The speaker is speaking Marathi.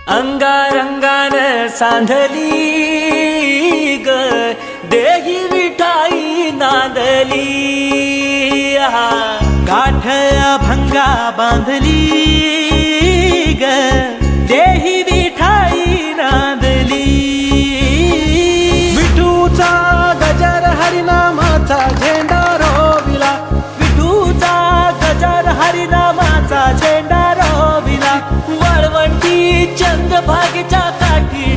अंगारंगान सांधली ग देही विठाई नांदली गाठ अभंगा बांधली ग देही विठाई नांदली विठूचा गजर हरिनामाचा झेंडा रोविला विठूचा गजर हरिनामाचा झेंडा रोविला वाळवंटी चंद्रभागेच्या काठी